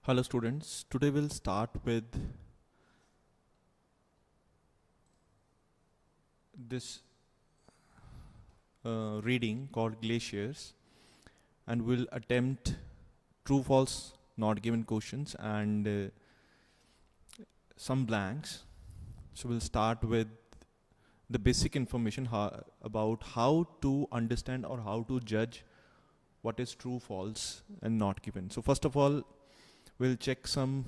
Hello students, today we'll start with this reading called Glaciers, and we'll attempt true false not given questions and some blanks. So we'll start with the basic information about how to understand or how to judge what is true, false and not given. So first of all, we'll check some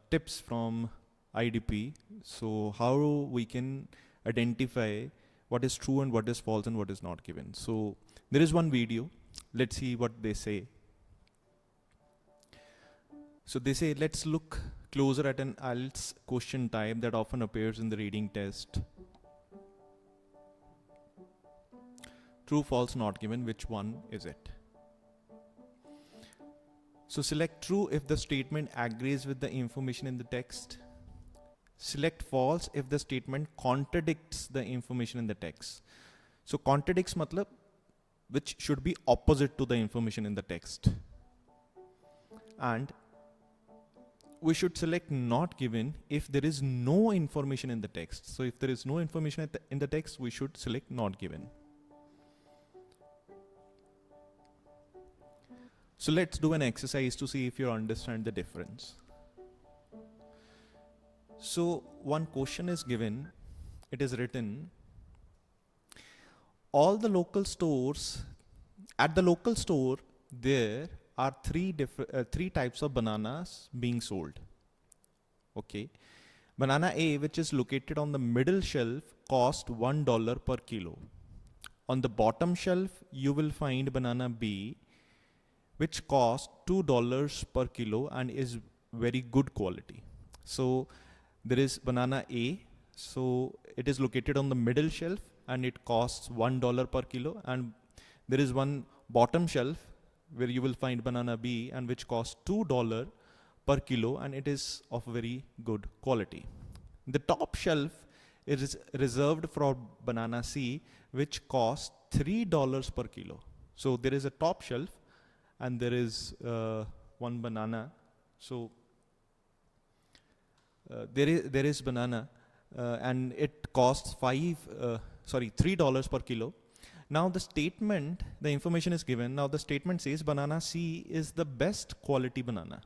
tips from IDP. So how we can identify what is true and what is false and what is not given. So there is one video. Let's see what they say. So they say, let's look closer at an IELTS question type that often appears in the reading test. True, false, not given. Which one is it? So select true if the statement agrees with the information in the text. Select false if the statement contradicts the information in the text. So contradicts matlab which should be opposite to the information in the text. And we should select not given if there is no information in the text. So if there is no information in the text, we should select not given. So let's do an exercise to see if you understand the difference. So one question is given. It is written, all the local stores, at the local store, there are three types of bananas being sold. Okay. Banana A, which is located on the middle shelf, cost $1 per kilo. On the bottom shelf, you will find banana B, which costs $2 per kilo and is very good quality. So there is banana A, so it is located on the middle shelf and it costs $1 per kilo, and there is one bottom shelf where you will find banana B and which costs $2 per kilo and it is of very good quality. The top shelf is reserved for banana C, which costs $3 per kilo. So there is a top shelf and there is one banana. So there is banana and it costs $3 per kilo. Now the statement, the information is given. Now the statement says banana C is the best quality banana.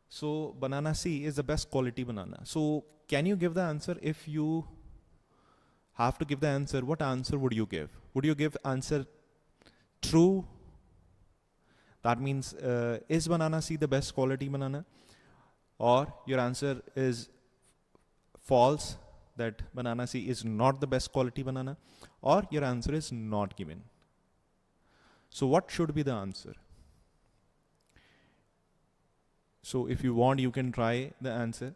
So banana C is the best quality banana. So can you give the answer? If you have to give the answer, what answer would you give? Would you give answer true? That means is banana C the best quality banana? Or your answer is false, that banana C is not the best quality banana? Or your answer is not given. So what should be the answer? So if you want, you can try the answer.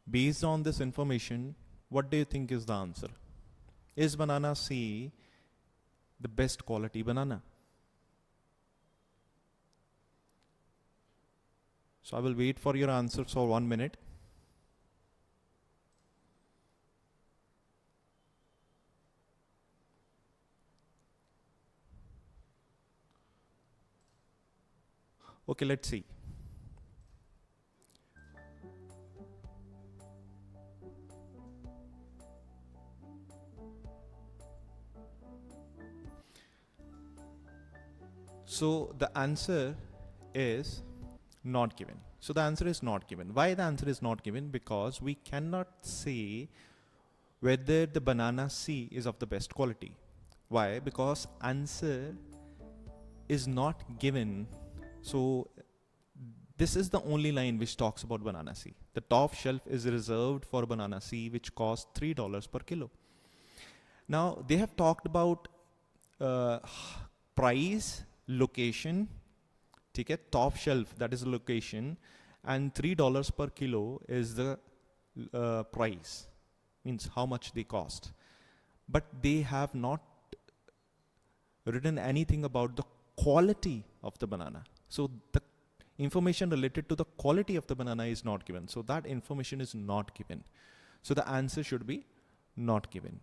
Based on this information, what do you think is the answer? Is banana C the best quality banana? So I will wait for your answers for 1 minute. Okay, let's see. So the answer is not given. So the answer is not given. Why the answer is not given? Because we cannot say whether the banana C is of the best quality. Why? Because answer is not given. So this is the only line which talks about banana C. The top shelf is reserved for banana C, which costs $3 per kilo. Now they have talked about price, location, top shelf, that is the location, and $3 per kilo is the price, means how much they cost. But they have not written anything about the quality of the banana. So the information related to the quality of the banana is not given. So that information is not given. So the answer should be not given.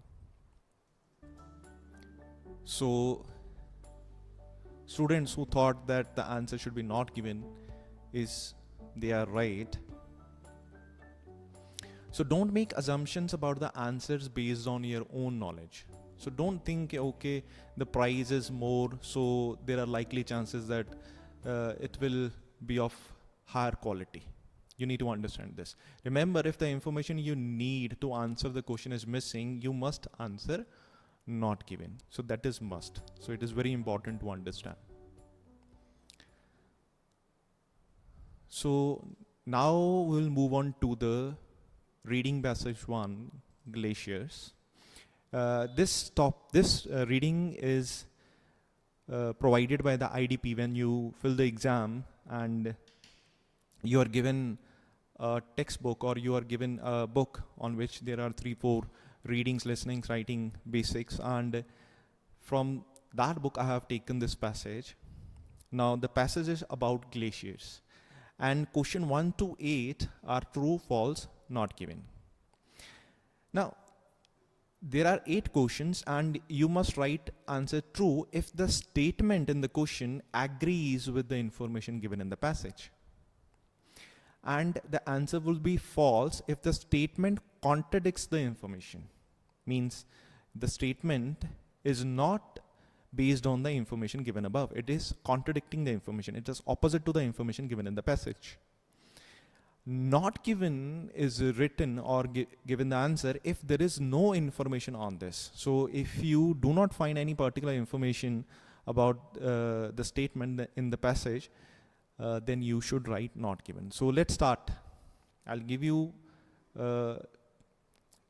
So students who thought that the answer should be not given they are right. So don't make assumptions about the answers based on your own knowledge. So don't think, okay, the price is more, so there are likely chances that it will be of higher quality. You need to understand this. Remember, if the information you need to answer the question is missing, you must answer not given. So that is must. So it is very important to understand. So now we'll move on to the reading passage 1, glaciers. This reading is provided by the IDP when you fill the exam and you are given a textbook, or you are given a book on which there are 3-4 readings, listening, writing, basics, and from that book I have taken this passage. Now the passage is about glaciers, and question 1 to 8 are true, false, not given. Now there are 8 questions and you must write answer true if the statement in the question agrees with the information given in the passage. And the answer will be false if the statement contradicts the information. Means the statement is not based on the information given above. It is contradicting the information. It is opposite to the information given in the passage. Not given is written or given the answer if there is no information on this. So if you do not find any particular information about the statement in the passage, then you should write not given. So let's start. I'll give you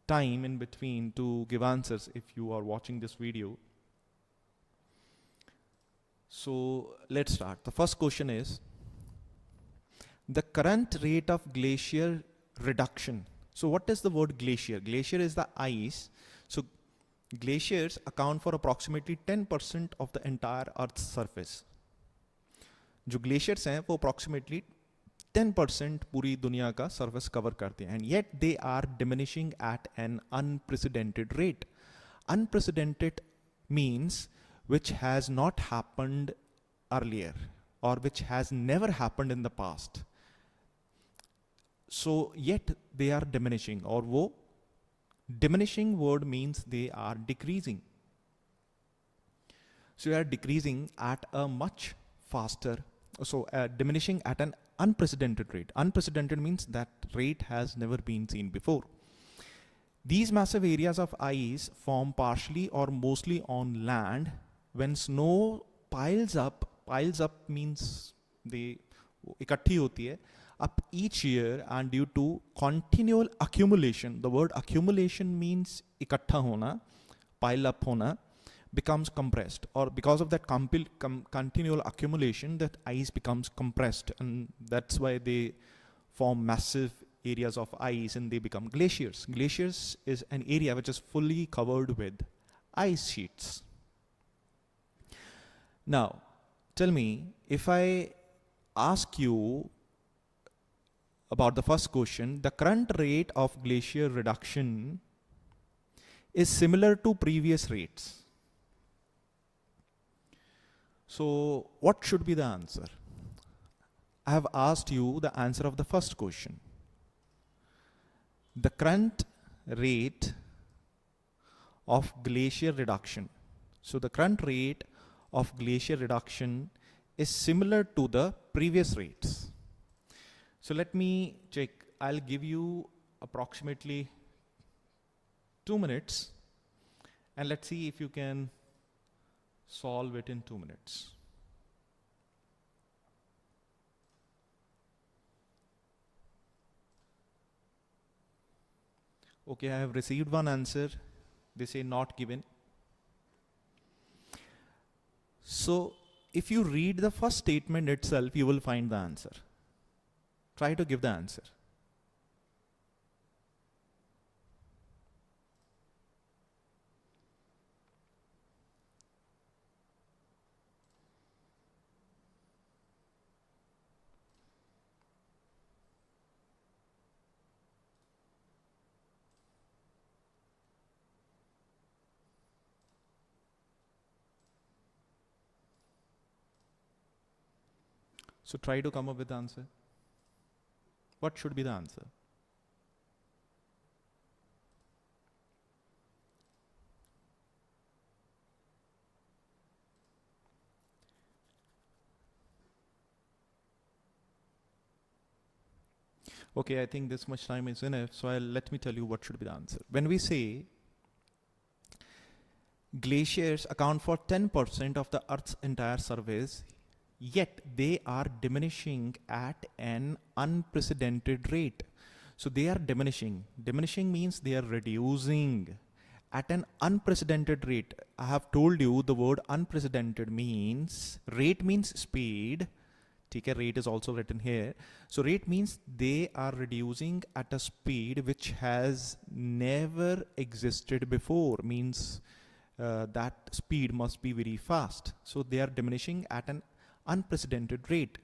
time in between to give answers if you are watching this video. So let's start. The first question is, the current rate of glacier reduction. So what is the word glacier? Glacier is the ice. So glaciers account for approximately 10% of the entire Earth's surface. जो glaciers हैं वो approximately 10% पूरी दुनिया का surface cover करते हैं, and yet they are diminishing at an unprecedented rate. Unprecedented means which has not happened earlier or which has never happened in the past. So yet they are diminishing, or वो diminishing word means they are decreasing. So they are decreasing at a much faster, so diminishing at an unprecedented rate. Unprecedented means that rate has never been seen before. These massive areas of ice form partially or mostly on land when snow piles up. Piles up means they इकट्ठी होती है up each year, and due to continual accumulation, the word accumulation means इकट्ठा होना, pile up होना, becomes compressed, or because of that continual accumulation, that ice becomes compressed, and that's why they form massive areas of ice and they become glaciers. Glaciers is an area which is fully covered with ice sheets. Now tell me, if I ask you about the first question, the current rate of glacier reduction is similar to previous rates. So what should be the answer? I have asked you the answer of the first question. The current rate of glacier reduction. So the current rate of glacier reduction is similar to the previous rates. So let me check. I'll give you approximately 2 minutes, and let's see if you can solve it in 2 minutes. Okay, I have received one answer. They say not given. So if you read the first statement itself, you will find the answer. Try to give the answer. So try to come up with the answer. What should be the answer? Okay, I think this much time is enough, so let me tell you what should be the answer. When we say glaciers account for 10% of the Earth's entire surface, yet they are diminishing at an unprecedented rate. So they are diminishing. Diminishing means they are reducing at an unprecedented rate. I have told you the word unprecedented means, rate means speed. ठीक है, rate is also written here. So rate means they are reducing at a speed which has never existed before. Means that speed must be very fast. So they are diminishing at an unprecedented rate.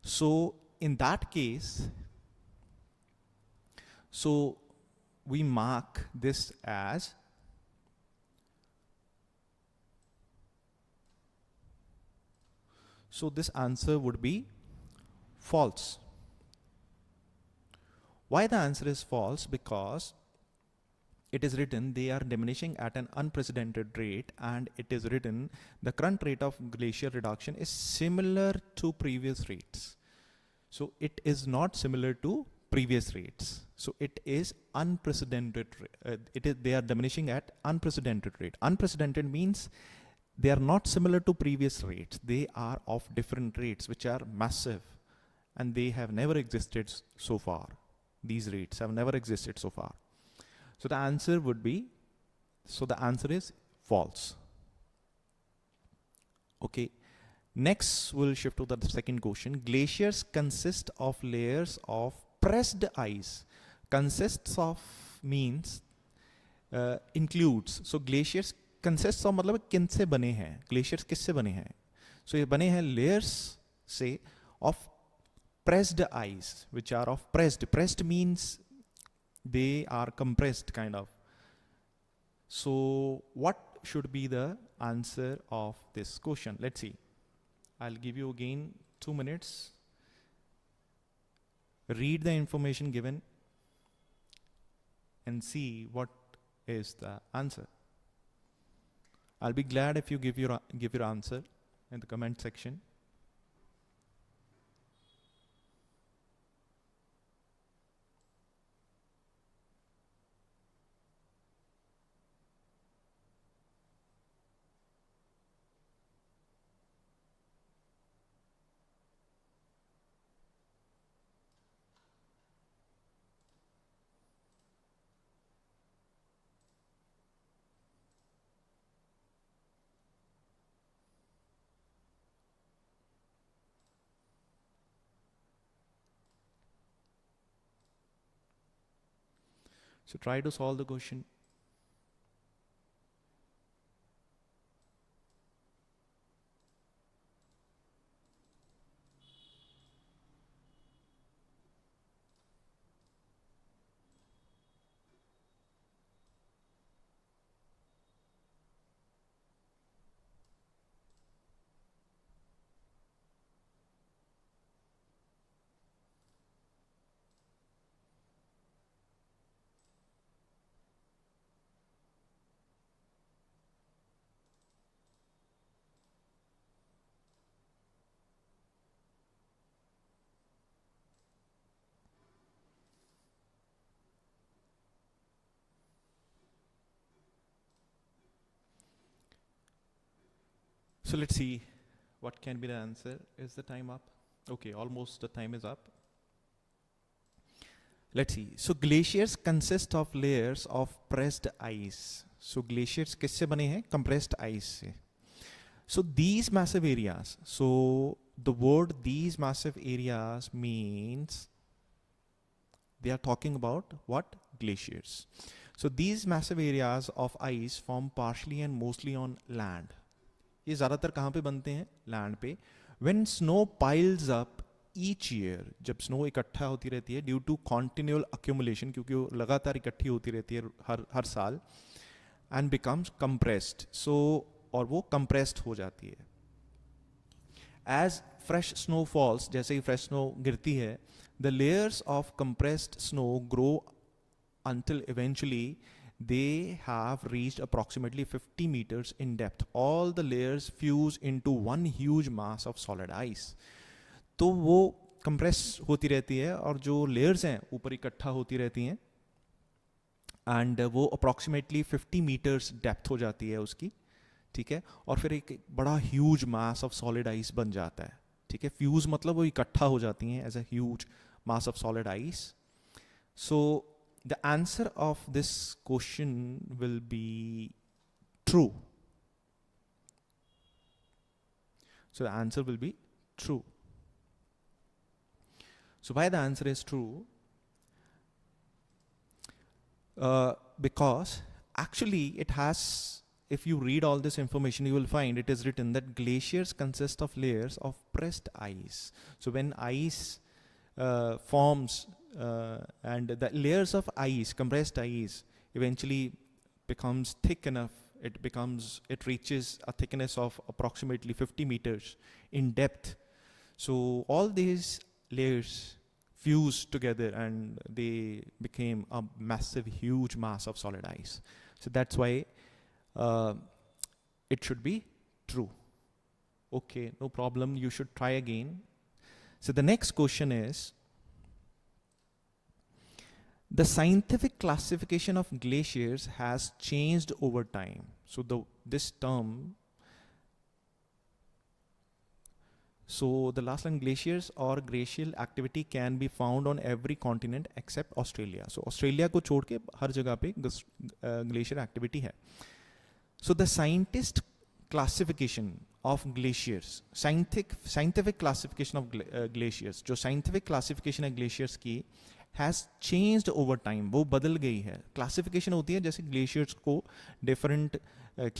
So in that case, so we mark this as so this answer would be false. Why the answer is false? Because it is written they are diminishing at an unprecedented rate, and it is written the current rate of glacier reduction is similar to previous rates. So it is not similar to previous rates. So it is unprecedented. They are diminishing at unprecedented rate. Unprecedented means they are not similar to previous rates. They are of different rates, which are massive, and they have never existed so far. These rates have never existed so far. So the answer would be, so the answer is false. Okay. Next, we'll shift to the second question. Glaciers consist of layers of pressed ice. Consists of means includes. So glaciers consists of मतलब किनसे बने हैं? Glaciers किससे बने हैं? So ये बने हैं layers से of pressed ice, which are of pressed. Pressed means they are compressed kind of. So what should be the answer of this question? Let's see. I'll give you again 2 minutes. Read the information given and see what is the answer. I'll be glad if you give your answer in the comment section. So try to solve the question. So let's see what can be the answer. Is the time up? Okay, almost the time is up. Let's see. So glaciers consist of layers of pressed ice. So glaciers किससे बने हैं? Compressed ice से. So these massive areas. So the word these massive areas means they are talking about what? Glaciers. So these massive areas of ice form partially and mostly on land. ये ज़्यादातर कहाँ पे बनते हैं? Land पे. When snow piles up each year, जब snow इकट्ठा होती रहती है ड्यू टू कॉन्टिन्यूअल अक्यूमुलेशन, क्योंकि वो लगातार इकट्ठी होती रहती है हर साल, एंड बिकम्स कंप्रेस्ड. सो और वो कंप्रेस्ड हो जाती है. एज fresh snow falls, जैसे ही fresh snow गिरती है, the layers of compressed snow grow until eventually they have reached approximately 50 meters in depth. All the layers fuse into one huge mass of solid ice. तो वो compress होती रहती है और जो लेयर्स हैं ऊपर इकट्ठा होती रहती हैं, एंड वो अप्रॉक्सीमेटली 50 मीटर्स डेप्थ हो जाती है उसकी, ठीक है, और फिर एक बड़ा huge mass of solid ice बन जाता है, ठीक है. फ्यूज मतलब वो इकट्ठा हो जाती हैं as a huge mass of solid ice. So the answer of this question will be true. So the answer will be true. So why the answer is true? Because actually it has, if you read all this information, you will find it is written that glaciers consist of layers of pressed ice. So when ice forms and the layers of ice, compressed ice, eventually becomes thick enough, it reaches a thickness of approximately 50 meters in depth. So all these layers fused together and they became a massive, huge mass of solid ice. So that's why it should be true. Okay, no problem. You should try again. So the next question is, the scientific classification of glaciers has changed over time. So this term, so the last line, glaciers or glacial activity can be found on every continent except Australia. So Australia को छोड़ के हर जगह पे glacier activity है. So the scientist classification of glaciers, scientific classification of glaciers, जो scientific classification है glaciers की, has changed over time. वो बदल गई है. Classification होती है जैसे glaciers को different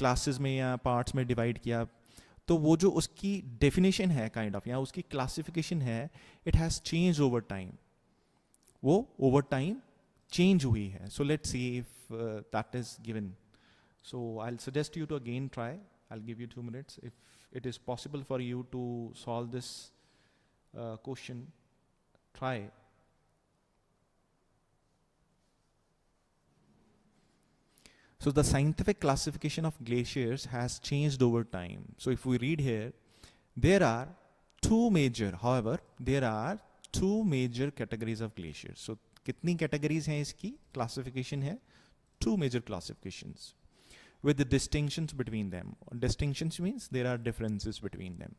classes में या parts में divide किया, तो वो जो उसकी definition है kind of, या उसकी classification है, it has changed over time. वो over time change हुई है. So let's see if that is given. So I'll suggest you to again try. I'll give you 2 minutes. If it is possible for you to solve this question, try. So the scientific classification of glaciers has changed over time. So if we read here, there are two major categories of glaciers. So कितनी categories हैं इसकी? Classification है, two major classifications with the distinctions between them. Distinctions means there are differences between them.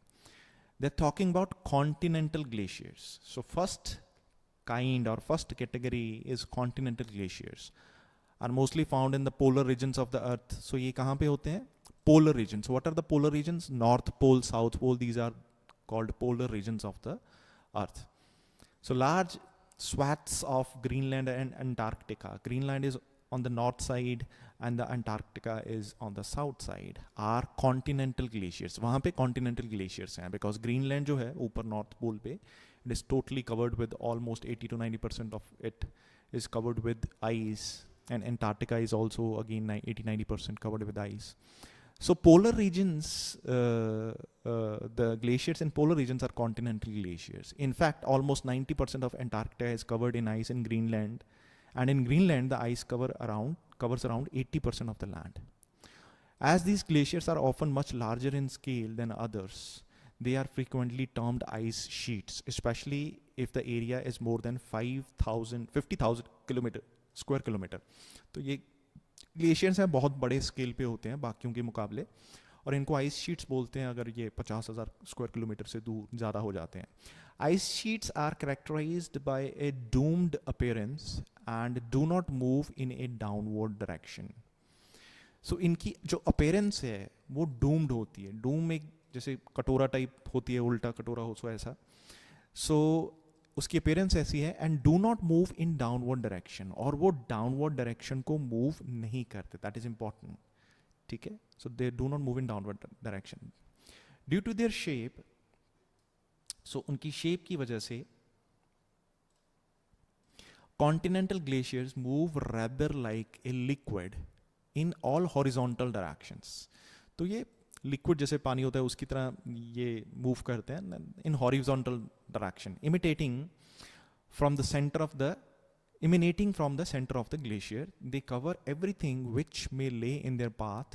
They're talking about continental glaciers. So first kind or first category is continental glaciers, are mostly found in the polar regions of the earth. So ये कहाँ पे होते हैं? Polar regions. What are the polar regions? North Pole, South Pole. These are called polar regions of the earth. So large swaths of Greenland and Antarctica. Greenland is on the north side and the Antarctica is on the south side, are continental glaciers. वहाँ पे continental glaciers हैं because Greenland जो है ऊपर North Pole पे, it is totally covered with almost 80 to 90% of it is covered with ice, and Antarctica is also again 80-90% covered with ice. So polar regions, the glaciers in polar regions are continental glaciers. In fact, almost 90% of Antarctica is covered in ice in Greenland, and in Greenland the ice covers around 80% of the land. As these glaciers are often much larger in scale than others, they are frequently termed ice sheets, especially if the area is more than 50,000 square kilometer. तो ये glaciers हैं बहुत बड़े scale पे होते हैं बाकियों के मुकाबले, और इनको आइस शीट्स बोलते हैं अगर ये 50,000 स्क्वायर किलोमीटर से दूर ज़्यादा हो जाते हैं. Ice sheets are characterised by a domed appearance and do not move in a downward direction. So इनकी जो अपीयरेंस है वो डूम्ड होती है. डूम एक जैसे कटोरा टाइप होती है, उल्टा कटोरा हो सो ऐसा. सो उसकी अपीयरेंस ऐसी है, and do not move in downward direction, और वो डाउनवर्ड डायरेक्शन को मूव नहीं करते. दैट इज इंपॉर्टेंट, ठीक है. So they do not move in downward direction due to their shape. So उनकी शेप की वजह से continental glaciers move rather like a liquid in all horizontal directions. तो ये लिक्विड जैसे पानी होता है उसकी तरह ये मूव करते हैं in horizontal direction, imitating from the centre of the emanating from the center of the glacier. They cover everything which may lay in their path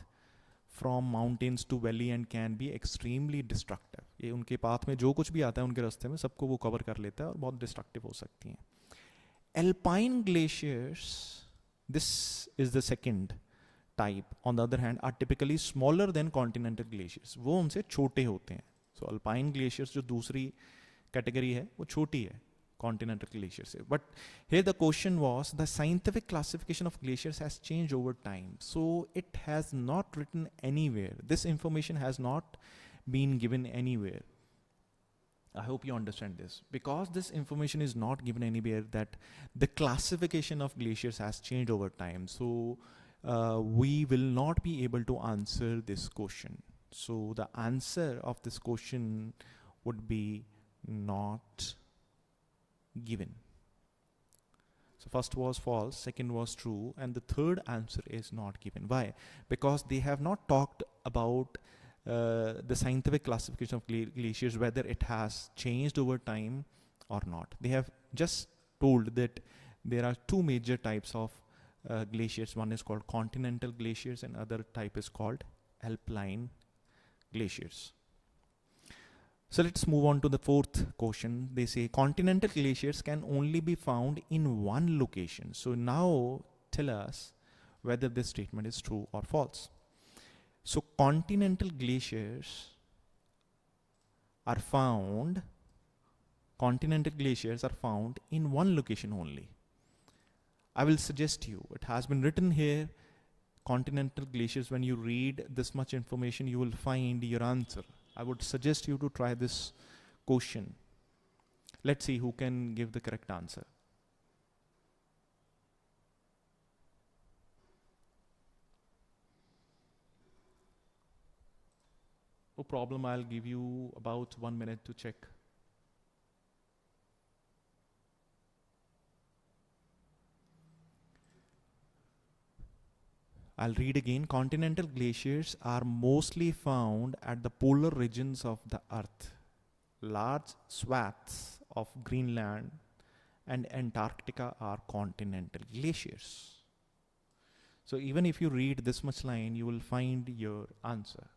from mountains to valley and can be extremely destructive. ये उनके path में जो कुछ भी आता है उनके रास्ते में सबको वो कवर कर लेता है और बहुत डिस्ट्रक्टिव हो सकती हैं. Alpine glaciers, this is the second type, on the other hand, are typically smaller than continental glaciers. वो उनसे छोटे होते हैं. So alpine glaciers जो दूसरी कैटेगरी है वो छोटी है continental glaciers. But here the question was, the scientific classification of glaciers has changed over time. So it has not written anywhere. This information has not been given anywhere. I hope you understand this. Because this information is not given anywhere, that the classification of glaciers has changed over time. So we will not be able to answer this question. So the answer of this question would be not given. So first was false, second was true, and the third answer is not given. Why? Because they have not talked about the scientific classification of glaciers, whether it has changed over time or not. They have just told that there are two major types of glaciers. One is called continental glaciers and other type is called alpine glaciers. So let's move on to the fourth question. They say continental glaciers can only be found in one location. So now tell us whether this statement is true or false. So continental glaciers are found in one location only. I will suggest you, it has been written here, continental glaciers. When you read this much information, you will find your answer. I would suggest you to try this question. Let's see who can give the correct answer. No problem, I'll give you about 1 minute to check. I'll read again. Continental glaciers are mostly found at the polar regions of the earth. Large swaths of Greenland and Antarctica are continental glaciers. So even if you read this much line, you will find your answer.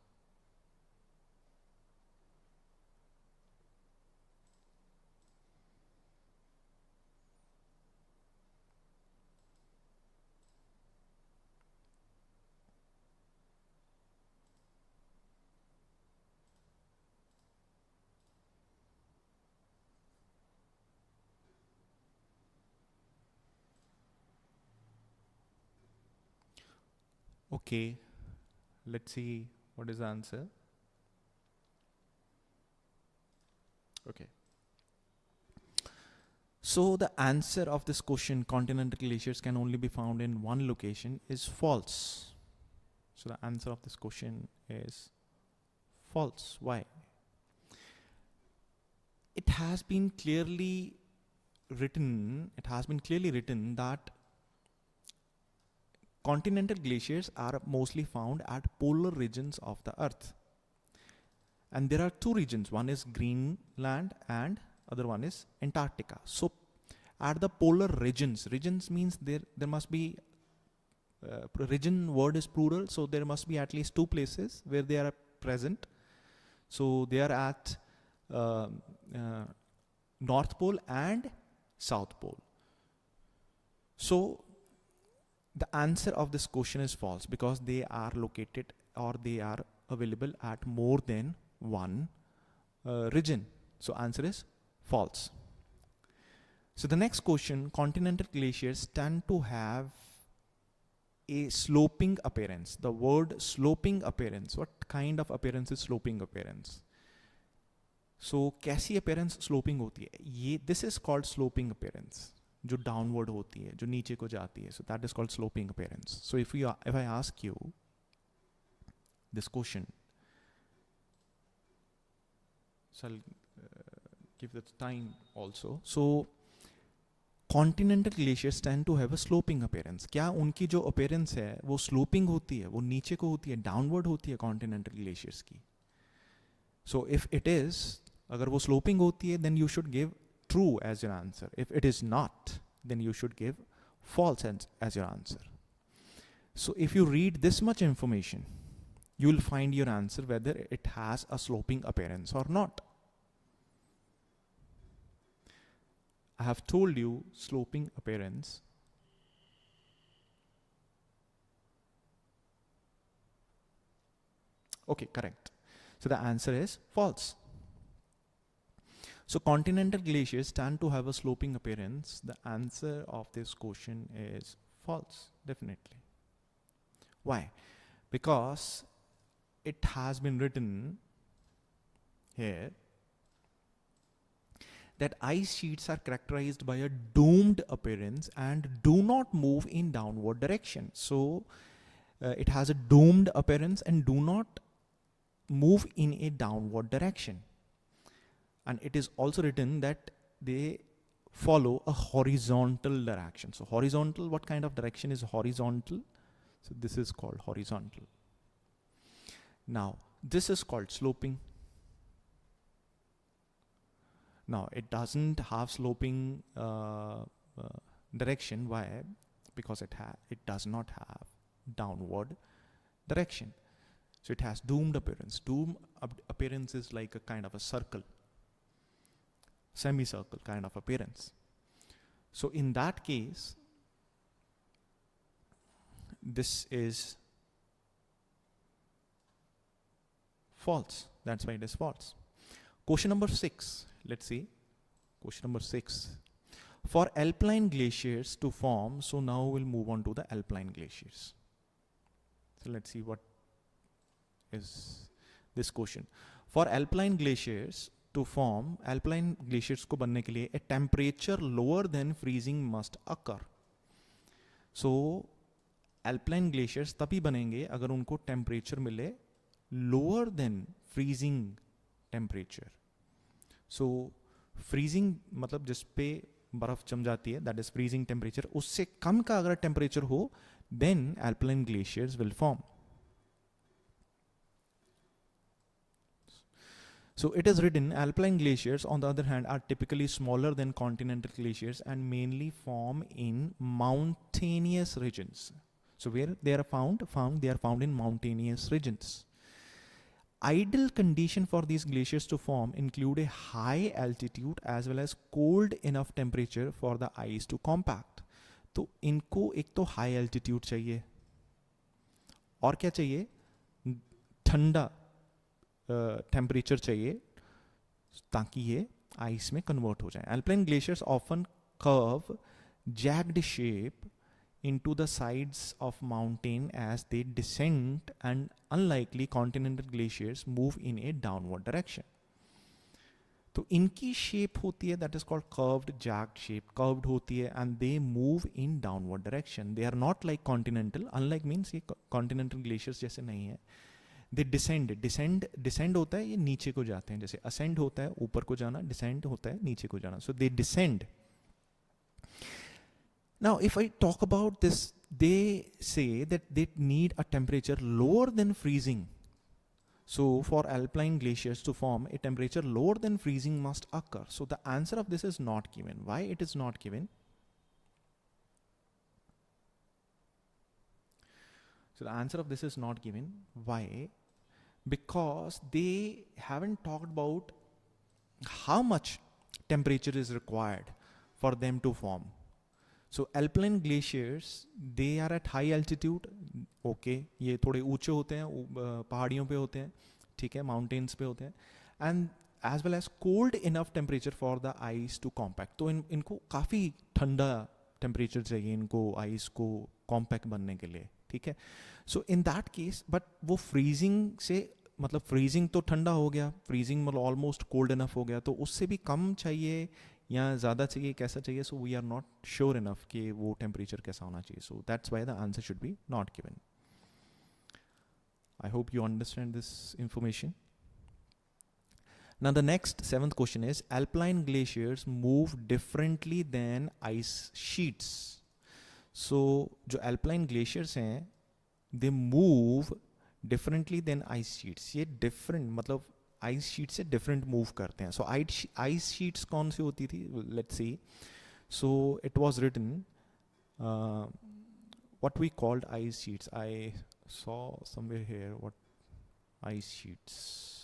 Okay, let's see what is the answer. Okay. So the answer of this question, continental glaciers can only be found in one location, is false. So the answer of this question is false. Why? It has been clearly written that continental glaciers are mostly found at polar regions of the earth. And there are two regions. One is Greenland and other one is Antarctica. So at the polar regions means there must be, region word is plural, so there must be at least two places where they are present. So they are at North Pole and South Pole. So the answer of this question is false because they are located or they are available at more than one region. So answer is false. So the next question, continental glaciers tend to have a sloping appearance. The word sloping appearance, what kind of appearance is sloping appearance? So कैसी appearance sloping होती है? ये this is called sloping appearance. जो downward होती है, जो नीचे को जाती है. So that is called sloping appearance. So if I ask you this question, so I'll give the time also. So continental glaciers tend to have a sloping appearance. क्या उनकी जो अपीयरेंस है वो स्लोपिंग होती है, वो नीचे को होती है, डाउनवर्ड होती है कॉन्टिनेंटल ग्लेशियर्स की? सो इफ इट इज, अगर वो स्लोपिंग होती है, then you should give true as your answer. If it is not, then you should give false as your answer. So if you read this much information, you will find your answer whether it has a sloping appearance or not. I have told you sloping appearance. Okay, correct. So the answer is false. So continental glaciers tend to have a sloping appearance. The answer of this question is false, definitely. Why? Because it has been written here that ice sheets are characterized by a domed appearance and do not move in downward direction. So it has a domed appearance and do not move in a downward direction. And it is also written that they follow a horizontal direction. So horizontal, what kind of direction is horizontal? So this is called horizontal. Now this is called sloping. Now it doesn't have sloping direction. Why? Because it does not have downward direction. So it has doomed appearance. Doomed appearance is like a kind of a circle, semicircle kind of appearance. So in that case, this is false. That's why it is false. Question number 6. Let's see. Question number 6. For alpine glaciers to form, so now we'll move on to the alpine glaciers. So let's see what is this question. For alpine glaciers to form, alpine glaciers को बनने के लिए a temperature lower than freezing must occur. So alpine glaciers तभी बनेंगे अगर उनको temperature मिले lower than freezing temperature. So freezing मतलब जिस पे बर्फ जम जाती है, that is freezing temperature, उससे कम का अगर temperature हो, then alpine glaciers will form. So it is written, alpine glaciers on the other hand are typically smaller than continental glaciers and mainly form in mountainous regions. So where they are found in mountainous regions. Ideal condition for these glaciers to form include a high altitude as well as cold enough temperature for the ice to compact. तो इनको एक तो high altitude चाहिए और क्या चाहिए, ठंडा temperature चाहिए ताकि ये आइस में कन्वर्ट हो जाए. Alpine glaciers often curve jagged shape into the sides of mountain as they descend, and unlikely continental glaciers move in a downward direction. तो इनकी शेप होती है, that is called curved jagged shape, curved होती है, and they move in downward direction. They are not like continental. Unlike means ये continental glaciers जैसे नहीं है. They descend होता है, ये नीचे को जाते हैं. जैसे ascend होता है ऊपर को जाना, descend होता है नीचे को जाना. So they descend. Now if I talk about this, they say that they need a temperature lower than freezing. So for alpine glaciers to form, a temperature lower than freezing must occur. So the answer of this is not given. Why it is not given? So the answer of this is not given. Why? Because they haven't talked about how much temperature is required for them to form. So alpine glaciers, they are at high altitude. Okay, ये थोड़े ऊंचे होते हैं, पहाड़ियों पे होते हैं, ठीक है, mountains पे होते हैं, and as well as cold enough temperature for the ice to compact. तो इनको काफ़ी ठंडा temperature चाहिए इनको ice को compact बनने के लिए, ठीक है. So in that case, but वो freezing से मतलब freezing तो ठंडा हो गया, freezing मतलब almost cold enough हो गया, तो उससे भी कम चाहिए या ज़्यादा चाहिए, कैसा चाहिए? So we are not sure enough कि वो temperature कैसा होना चाहिए. So that's why the answer should be not given. I hope you understand this information. Now the next seventh question is, alpine glaciers move differently than ice sheets. So जो alpine glaciers हैं, they move differently than ice sheets. ये different मतलब ice sheet से different move करते हैं. So ice sheets कौन सी होती थी? Let's see. So it was written what we called ice sheets. I saw somewhere here what ice sheets.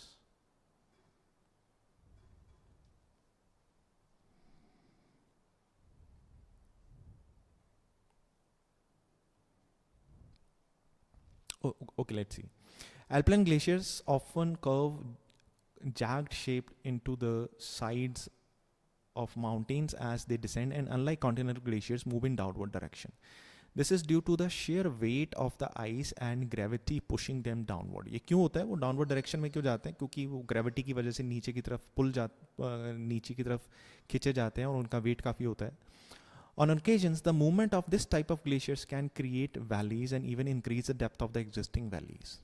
Oh, okay, let's see. Alpine glaciers often curve jagged shaped into the sides of mountains as they descend, and unlike continental glaciers, move in downward direction. This is due to the sheer weight of the ice and gravity pushing them downward. ये क्यों होता है? वो downward direction में क्यों जाते हैं? क्योंकि वो gravity की वजह से नीचे की तरफ खींचे जाते हैं और उनका weight काफ़ी होता है. On occasions, the movement of this type of glaciers can create valleys and even increase the depth of the existing valleys.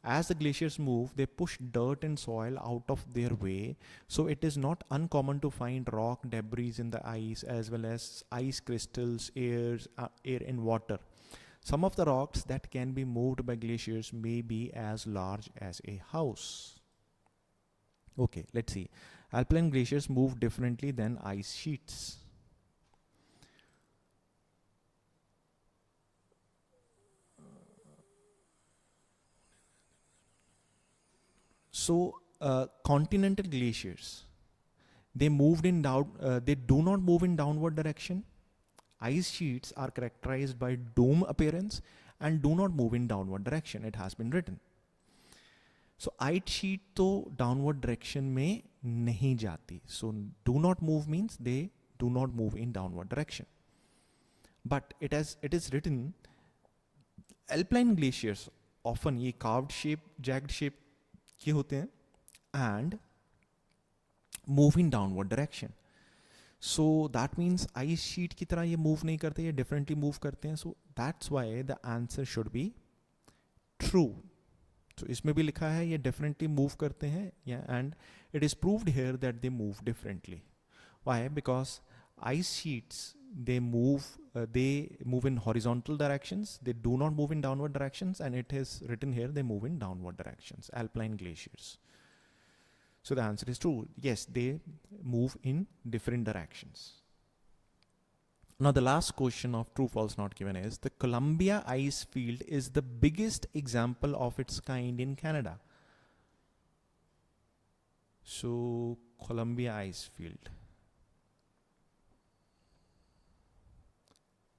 As the glaciers move, they push dirt and soil out of their way, so it is not uncommon to find rock debris in the ice as well as ice crystals, air and water. Some of the rocks that can be moved by glaciers may be as large as a house. Okay, let's see. Alpine glaciers move differently than ice sheets. So continental glaciers, they do not move in downward direction. Ice sheets are characterized by dome appearance and do not move in downward direction. It has been written. So ice sheet to downward direction में नहीं जाती. So do not move means they do not move in downward direction. But it is written, alpine glaciers often ये carved shape, jagged shape के होते हैं and move in downward direction. So that means ice sheet की तरह ये move नहीं करते, ये differently move करते हैं. So that's why the answer should be true. So इसमें भी लिखा है ये differently move करते हैं, yeah, and it is proved here that they move differently. Why? Because ice sheets, they move in horizontal directions. They do not move in downward directions, and it is written here they move in downward directions. Alpine glaciers. So the answer is true. Yes, they move in different directions. Now the last question of true false not given is, the Columbia ice field is the biggest example of its kind in Canada. So Columbia ice field,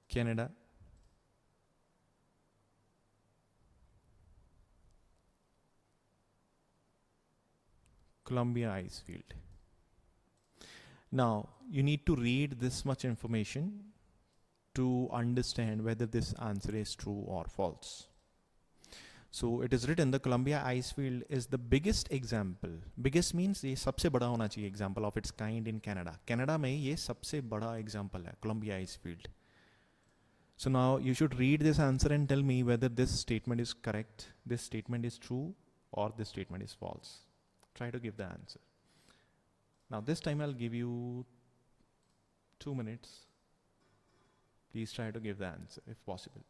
Canada. Columbia ice field. Now you need to read this much information to understand whether this answer is true or false. So it is written, the Columbia ice field is the biggest example. Biggest means ये सबसे बड़ा होना चाहिए example of its kind in Canada. Canada में ये सबसे बड़ा example है, Columbia ice field. So now you should read this answer and tell me whether this statement is correct, this statement is true, or this statement is false. Try to give the answer. Now this time I'll give you 2 minutes. Please try to give the answer if possible.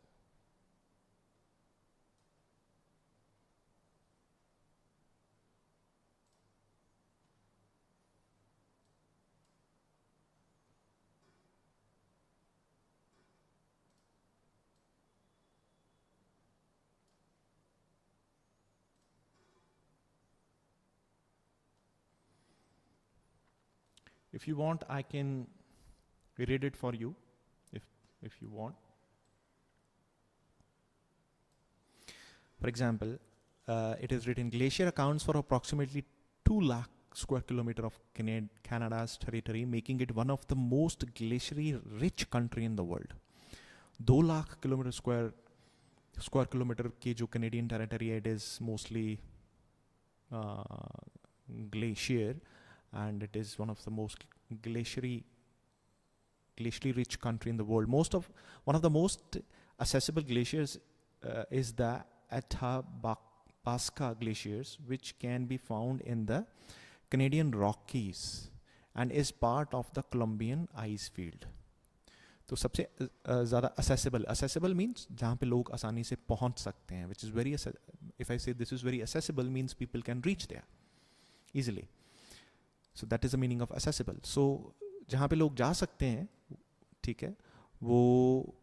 If you want, I can read it for you, if you want. For example, it is written, glacier accounts for approximately 2 lakh square kilometer of Canada's territory, making it one of the most glacially rich country in the world. 2 lakh kilometer square kilometer की जो Canadian territory है, it is mostly glacier, and it is one of the most glacially rich country in the world. One of the most accessible glaciers is the Athabasca glaciers, which can be found in the Canadian Rockies and is part of the Columbian ice field. तो सबसे ज़्यादा accessible means जहाँ पे लोग आसानी से पहुँच सकते हैं, which is very, if I say this is very accessible means people can reach there easily. So that is the meaning of accessible. So जहाँ पे लोग जा सकते हैं, ठीक है, वो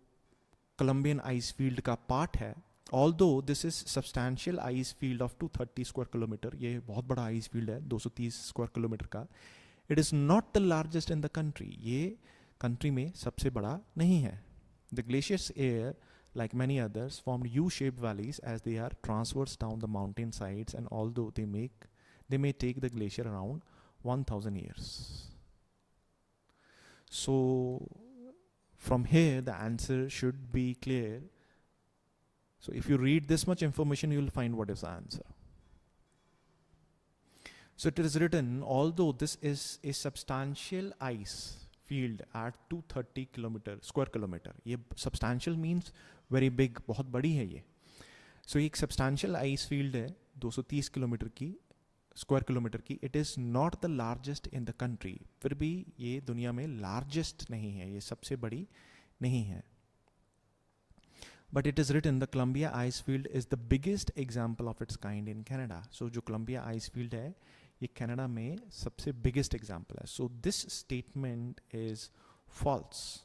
Columbian ice field का part है. Although this is substantial ice field of 230 square kilometer, ये बहुत बड़ा ice field है 230 square kilometer का. It is not the largest in the country. ये country में सबसे बड़ा नहीं है. The glaciers here, like many others, formed U-shaped valleys as they are transverse down the mountain sides, and although they may take the glacier around 1000 years. So from here the answer should be clear. So if you read this much information, you will find what is the answer. So it is written, although this is a substantial ice field at 230 square kilometer. ये substantial means very big, बहुत बड़ी है ये. So एक substantial ice field है 230 kilometre की square kilometre की. It is not the largest in the country. फिर भी ये दुनिया में largest नहीं है, ये सबसे बड़ी नहीं है. But it is written the Columbia ice field is the biggest example of its kind in Canada. So जो Columbia ice field है, ये कनाडा में सबसे biggest example है. So this statement is false.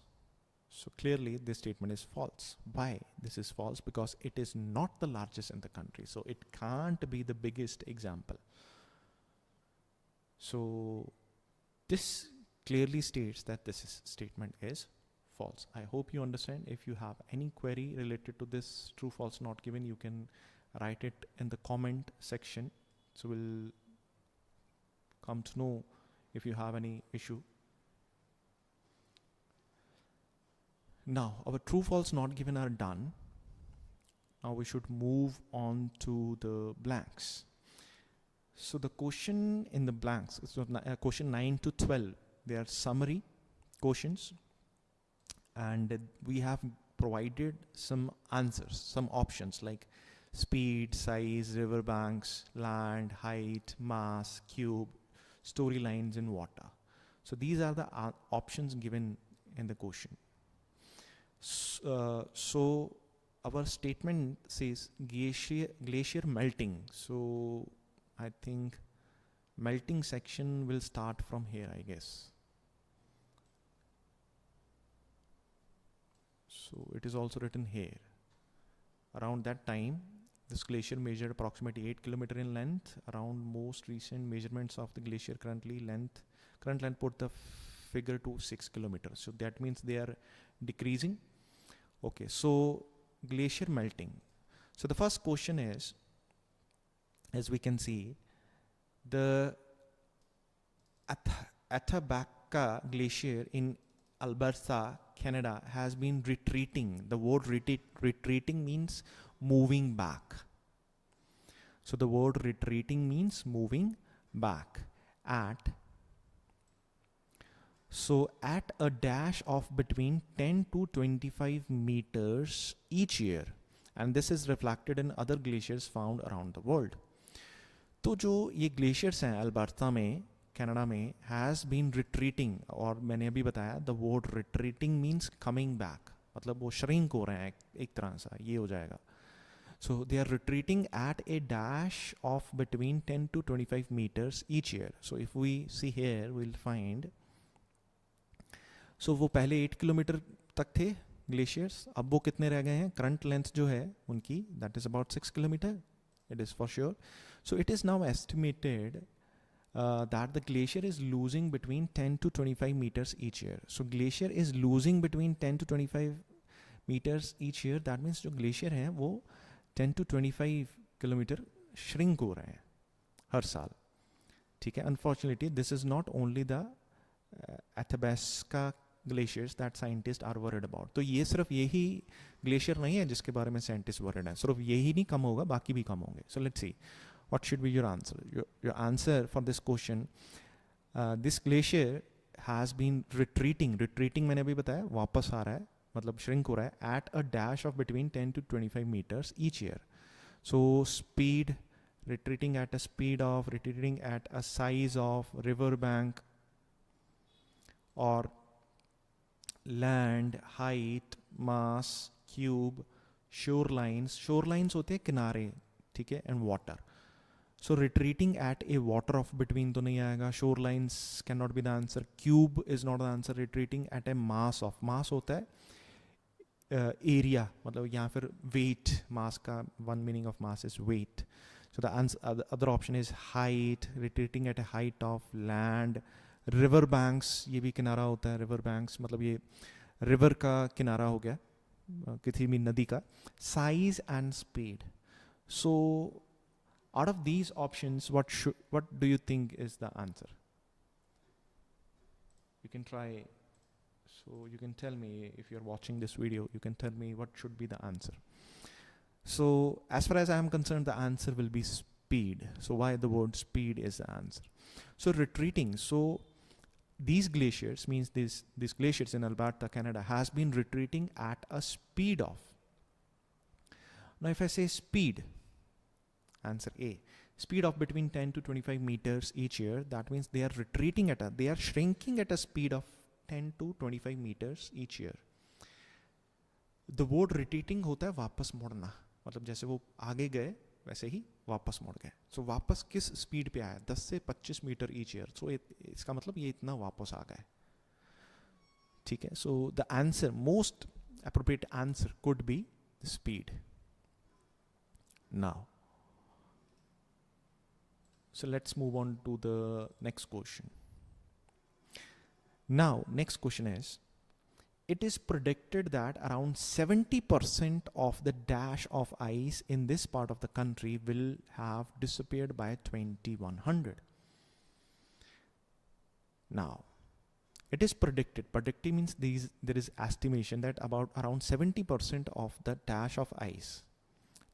So clearly this statement is false. Why this is false? Because it is not the largest in the country. So it can't be the biggest example. So this clearly states that this statement is false. I hope you understand. If you have any query related to this true false not given, you can write it in the comment section. So we'll come to know if you have any issue. Now our true false not given are done. Now we should move on to the blanks. So the question in the blanks, so question 9 to 12, they are summary questions, and we have provided some answers, some options like speed, size, riverbanks, land, height, mass, cube, storylines in water. So these are the options given in the question. So our statement says glacier melting. So I think melting section will start from here, I guess. So it is also written here. Around that time, this glacier measured approximately 8 kilometers in length. Around most recent measurements of the glacier current length put the figure to 6 kilometers. So that means they are decreasing. Okay, so glacier melting. So the first question is, as we can see, the Athabasca Glacier in Alberta, Canada has been retreating. The word retreating means moving back. So the word retreating means moving back at a dash of between 10 to 25 meters each year, and this is reflected in other glaciers found around the world. तो जो ये glaciers हैं Alberta में, Canada में, has been retreating, और मैंने अभी बताया the word retreating means coming back, मतलब वो श्रिंक हो रहे हैं एक तरह से, ये हो जाएगा. So they are retreating at a dash of between 10 to 25 meters each year. So if we see here will find, so वो पहले 8 किलोमीटर तक थे ग्लेशियर्स, अब वो कितने रह गए हैं? करंट लेंथ जो है उनकी, that is about 6 kilometre. It is for sure. So it is now estimated that the glacier is losing between 10 to 25 meters each year. So glacier is losing between 10 to 25 meters each year. That means जो glacier है वो 10 to 25 kilometre shrink हो रहे हैं हर साल. ठीक है. Unfortunately, this is not only the Athabasca glaciers that scientists are worried about. तो ये सिर्फ यही ग्लेशियर नहीं है जिसके बारे में साइंटिस्ट वर्ried हैं. सिर्फ यही नहीं कम होगा, बाकी भी कम होंगे. So let's see, what should be your answer? Your answer for this question, this glacier has been retreating. Retreating मैंने अभी बताया, वापस आ रहा है, मतलब shrink हो रहा है, at a dash of between 10 to 25 meters each year. So speed, retreating at a speed of, retreating at a size of river bank or land, height, mass, cube, shorelines. Shorelines होते हैं किनारे, ठीक है, and water. So retreating at a water of between तो नहीं आएगा. Shorelines cannot be the answer. Cube is not the answer. Retreating at a mass of, mass होता है area, मतलब यहाँ फिर weight, mass का one meaning of mass is weight. So the answer, the other option is height, retreating at a height of land. River banks, ये भी किनारा होता है. River banks मतलब ये river का किनारा हो गया, किसी भी नदी का. Size and speed. So out of these options, what do you think is the answer? You can try. So you can tell me, if you're watching this video, you can tell me what should be the answer. So as far as I am concerned, the answer will be speed. So why the word speed is the answer? So retreating. So these glaciers, means these glaciers in Alberta, Canada, has been retreating at a speed of. Now if I say speed, answer A, speed of between 10 to 25 meters each year, that means they are retreating at a, they are shrinking at a speed of 10 to 25 meters each year. The word retreating होता है वापस मुड़ना, मतलब जैसे वो आगे गए वैसे ही वापस मुड़ गए. सो वापस किस स्पीड पे आया? 10 से 25 मीटर ईच ईयर. सो इसका मतलब ये इतना वापस आ गए, ठीक है. सो the answer, most appropriate answer could be the speed. Now, so let's move on to the next question. Now, next question is, it is predicted that around 70% of the dash of ice in this part of the country will have disappeared by 2100. Now, it is predicted. Predicted means there is estimation that about around 70% of the dash of ice,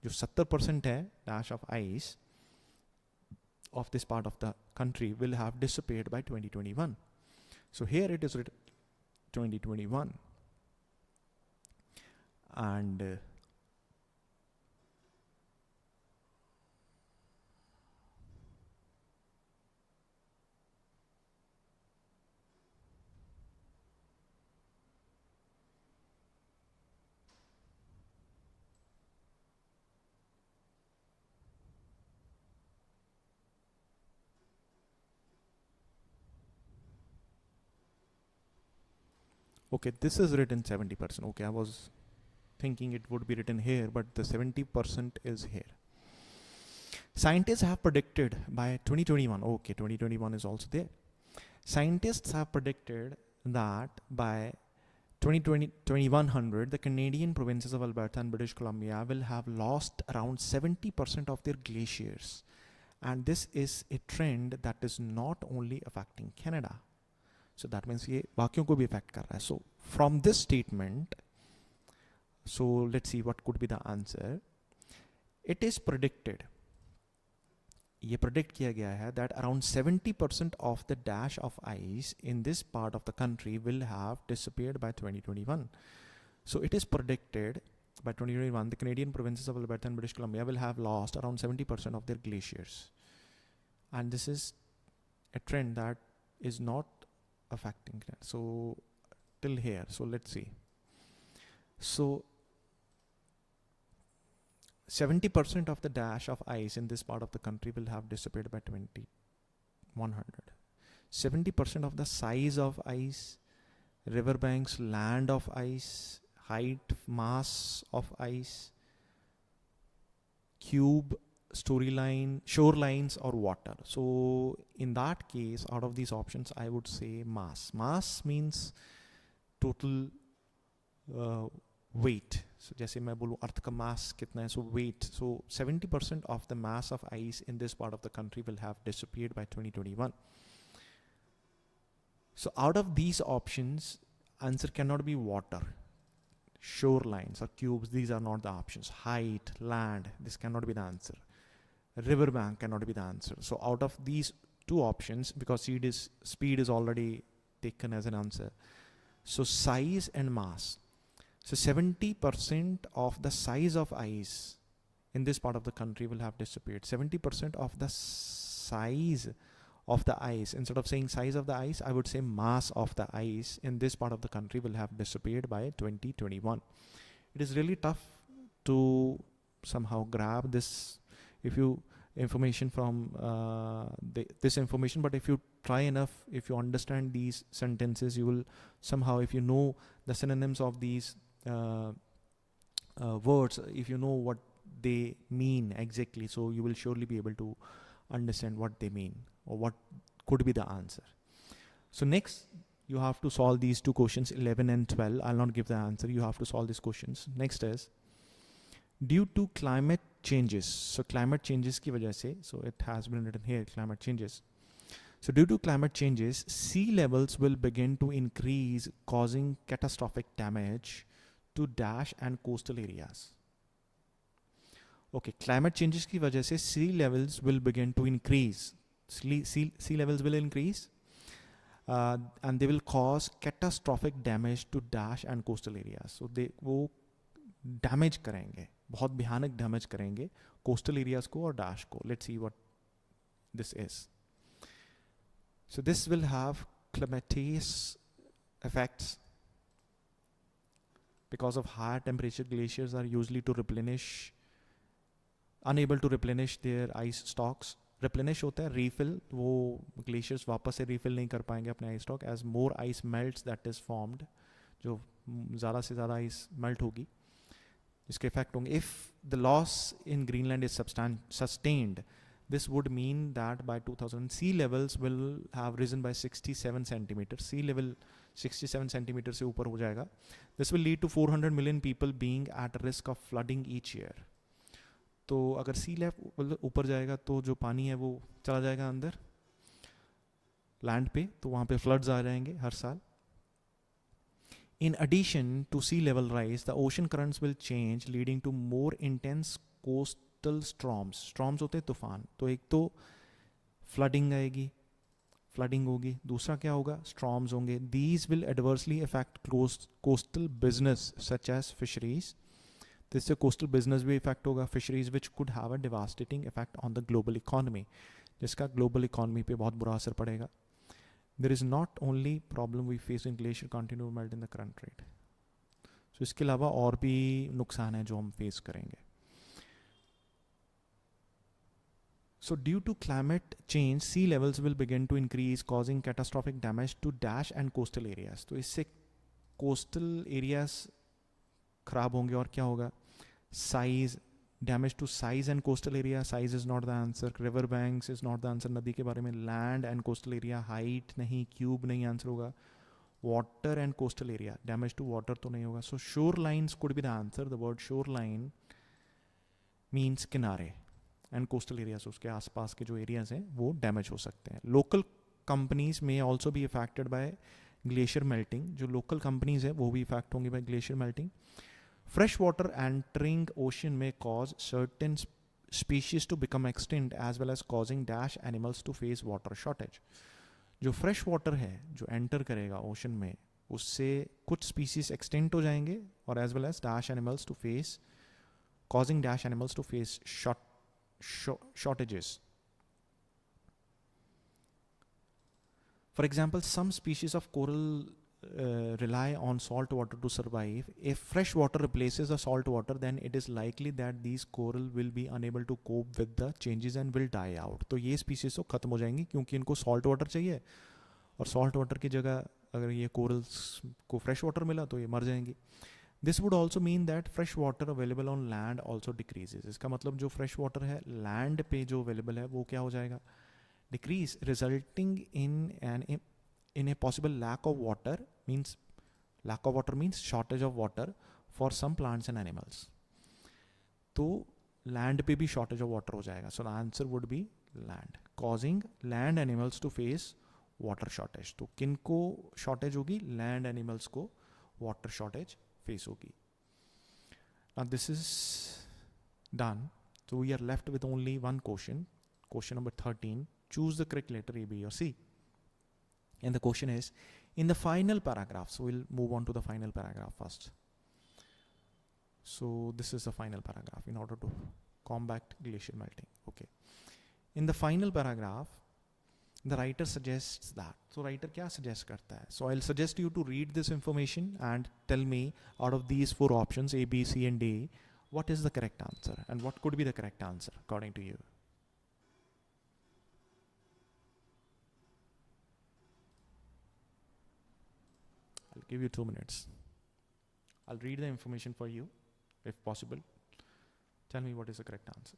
जो 70% है dash of ice of this part of the country will have disappeared by 2021. So here it is written 2021. And okay, this is written 70%. Okay, I was thinking it would be written here, but the 70% is here. Scientists have predicted by 2021, okay, 2021 is also there. Scientists have predicted that by 2100, the Canadian provinces of Alberta and British Columbia will have lost around 70% of their glaciers. And this is a trend that is not only affecting Canada. So that means ये बाकियों को भी affect कर रहा है. So from this statement, so let's see what could be the answer. It is predicted, ये predict किया गया है, that around 70% of the dash of ice in this part of the country will have disappeared by 2021. So it is predicted by 2021, the Canadian provinces of Alberta and British Columbia will have lost around 70% of their glaciers. And this is a trend that is not affecting. So till here, so let's see. So 70% of the dash of ice in this part of the country will have disappeared by 2100. 70% of the size of ice, riverbanks, land of ice, height, mass of ice, cube, storyline, shorelines, or water. So in that case, out of these options, I would say mass. Mass means total weight. So जैसे मैं बोलूँ अर्थ का mass कितना है, so weight. So 70% of the mass of ice in this part of the country will have disappeared by 2021. So out of these options, answer cannot be water, shorelines or cubes. These are not the options. Height, land, this cannot be the answer. Riverbank cannot be the answer. So out of these two options, because speed is already taken as an answer. So size and mass. So 70% of the size of ice in this part of the country will have disappeared. 70% of the size of the ice, instead of saying size of the ice, I would say mass of the ice in this part of the country will have disappeared by 2021. It is really tough to somehow grab this if you information from this information, but if you try enough, if you understand these sentences, you will somehow, if you know the synonyms of these words, if you know what they mean exactly, so you will surely be able to understand what they mean or what could be the answer. So next you have to solve these two questions, 11 and 12. I'll not give the answer, you have to solve these questions. Next is due to climate changes. So climate changes की वजह से, so it has been written here, climate changes. So due to climate changes, sea levels will begin to increase, causing catastrophic damage to dash and coastal areas. Okay, climate changes की वजह से sea levels will begin to increase. Sea levels will increase and they will cause catastrophic damage to dash and coastal areas. So वो damage करेंगे, बहुत भयानक damage करेंगे coastal areas को और डैश को. Let's see what this is. So this will have climateous effects because of higher temperature. Glaciers are usually unable to replenish their ice stocks. Replenish होता है refill, वो glaciers वापस से refill नहीं कर पाएंगे अपने ice stock as more ice melts that is formed. जो ज़्यादा से ज़्यादा ice melt होगी इसके इफेक्ट होंगे. If the loss in Greenland is sustained, this would mean that by 2000 sea levels will have risen by 67 centimeters. Sea level 67 centimeters से ऊपर हो जाएगा. This will lead to 400 million people being at risk of flooding each year. तो अगर सी level ऊपर जाएगा तो जो पानी है वो चला जाएगा अंदर लैंड पे, तो वहाँ पे फ्लड्स आ जाएंगे हर साल. In addition to sea level rise, the ocean currents will change, leading to more intense coastal storms. Storms होते हैं तूफान. तो एक तो flooding आएगी, flooding होगी. दूसरा क्या होगा? Storms होंगे. These will adversely affect coastal business such as fisheries. तो इससे coastal business भी affect होगा. Fisheries which could have a devastating effect on the global economy, जिसका global economy पे बहुत बुरा असर पड़ेगा. There is not only problem we face in glacier continue to melt in the current rate. So इसके अलावा और भी नुकसान है जो हम फेस करेंगे. So due to climate change, sea levels will begin to increase, causing catastrophic damage to dash and coastal areas. तो इससे coastal areas खराब होंगे और क्या होगा? Size, damage to size and coastal area. Size is not the answer. River banks is not the answer. नदी के बारे में land and coastal area. Height नहीं, cube नहीं answer होगा. Water and coastal area. Damage to water तो नहीं होगा. So shorelines could be the answer. The word shoreline means किनारे. And coastal areas, उसके आसपास के जो areas हैं वो damage हो सकते हैं. Local companies may also be affected by glacier melting. जो local companies हैं वो भी affect होंगे by glacier melting. Fresh water entering ocean may cause certain species to become extinct as well as causing dash animals to face water shortage. जो fresh water है जो enter करेगा ocean में, उससे कुछ species extinct हो जाएंगे और as well as dash animals to face, causing dash animals to face shortages. For example, some species of coral rely on salt water to survive. If fresh water replaces the salt water, then it is likely that these coral will be unable to cope with the changes and will die out. तो ये species तो खत्म हो जाएंगी क्योंकि इनको salt water चाहिए और salt water की जगह अगर ये corals को fresh water मिला तो ये मर जाएंगी. This would also mean that fresh water available on land also decreases. इसका मतलब जो fresh water है land पे जो available है वो क्या हो जाएगा? Decrease, resulting in a possible lack of water means shortage of water for some plants and animals. तो land पे भी shortage of water हो जाएगा. So the answer would be land, causing land animals to face water shortage. तो किनको shortage होगी? Land animals को water shortage face होगी. Now this is done. So we are left with only one question. Question number 13. Choose the correct letter A, B or C. And the question is, in the final paragraph, so we'll move on to the final paragraph first. So this is the final paragraph in order to combat glacier melting. Okay. In the final paragraph, the writer suggests that. So writer क्या suggest करता है? So I'll suggest you to read this information and tell me out of these 4 options A, B, C and D, what is the correct answer and what could be the correct answer according to you. I'll give you 2 minutes. I'll read the information for you if possible. Tell me what is the correct answer.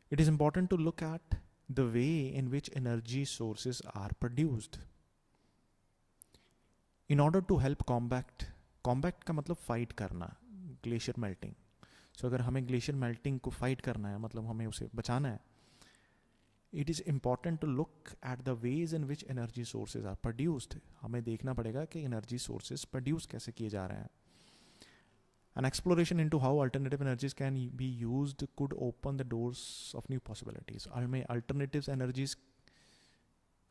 It is important to look at the way in which energy sources are produced. In order to help combat का मतलब fight करना, glacier melting. So अगर हमें glacier melting को fight करना है, मतलब हमें उसे बचाना है, it is important to look at the ways in which energy sources are produced. हमें देखना पड़ेगा कि energy sources produce कैसे किए जा रहे हैं. An exploration into how alternative energies can be used could open the doors of new possibilities. हमें alternatives energies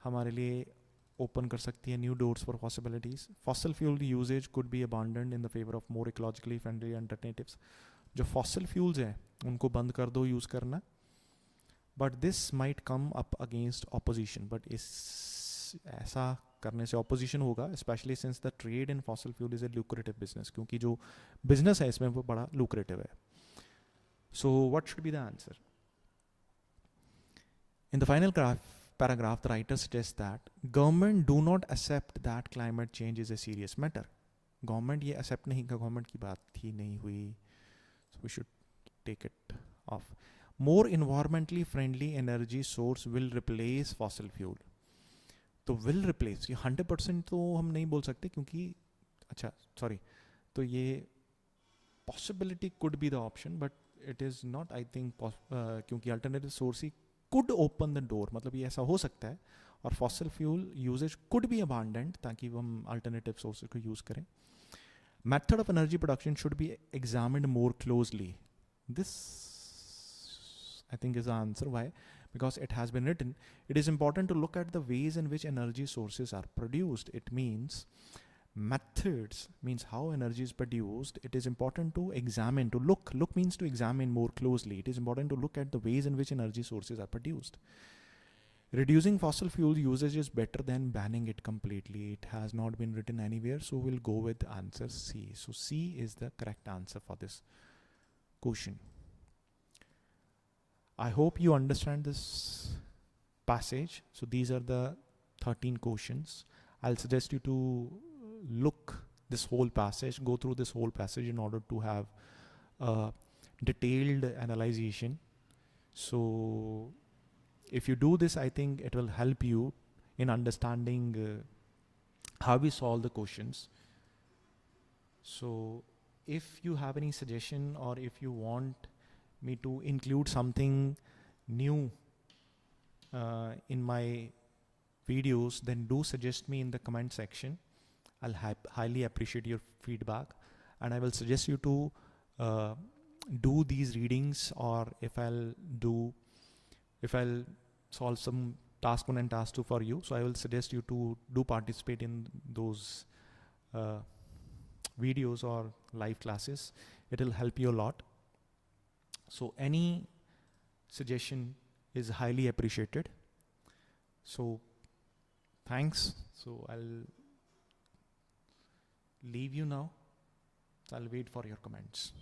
हमारे लिए open कर सकती है new doors for possibilities. Fossil fuel usage could be abandoned in the favor of more ecologically friendly alternatives. जो fossil fuels हैं उनको बंद कर दो use करना. But this might come up against opposition. But ऐसा करने से opposition होगा, especially since the trade in fossil fuel is a lucrative business. क्योंकि जो business है इसमें वो बड़ा lucrative है. So what should be the answer? In the final paragraph, the writer suggests that government do not accept that climate change is a serious matter. Government ये accept नहीं का government की बात ही नहीं हुई. So we should take it off. More environmentally friendly energy source will replace fossil fuel. तो will replace ये 100% तो हम नहीं बोल सकते क्योंकि अच्छा sorry तो ये possibility could be the option but it is not I think क्योंकि alternative source he could open the door मतलब ये ऐसा हो सकता है और fossil fuel usage could be abandoned ताकि हम alternative sources को use करें. Method of energy production should be examined more closely. This I think is the answer. Why? Because it has been written. It is important to look at the ways in which energy sources are produced. It means methods, means how energy is produced. It is important to examine, to look. Look means to examine more closely. It is important to look at the ways in which energy sources are produced. Reducing fossil fuel usage is better than banning it completely. It has not been written anywhere, so we'll go with answer C. So C is the correct answer for this question. I hope you understand this passage. So these are the 13 questions. I'll suggest you to look this whole passage, go through this whole passage in order to have a detailed analyzation. So if you do this, I think it will help you in understanding how we solve the questions. So if you have any suggestion or if you want me to include something new in my videos, then do suggest me in the comment section. I'll highly appreciate your feedback and I will suggest you to do these readings, or if I'll solve some task 1 and task 2 for you, so I will suggest you to do participate in those videos or live classes. It will help you a lot. So any suggestion is highly appreciated. So thanks. So I'll leave you now. I'll wait for your comments.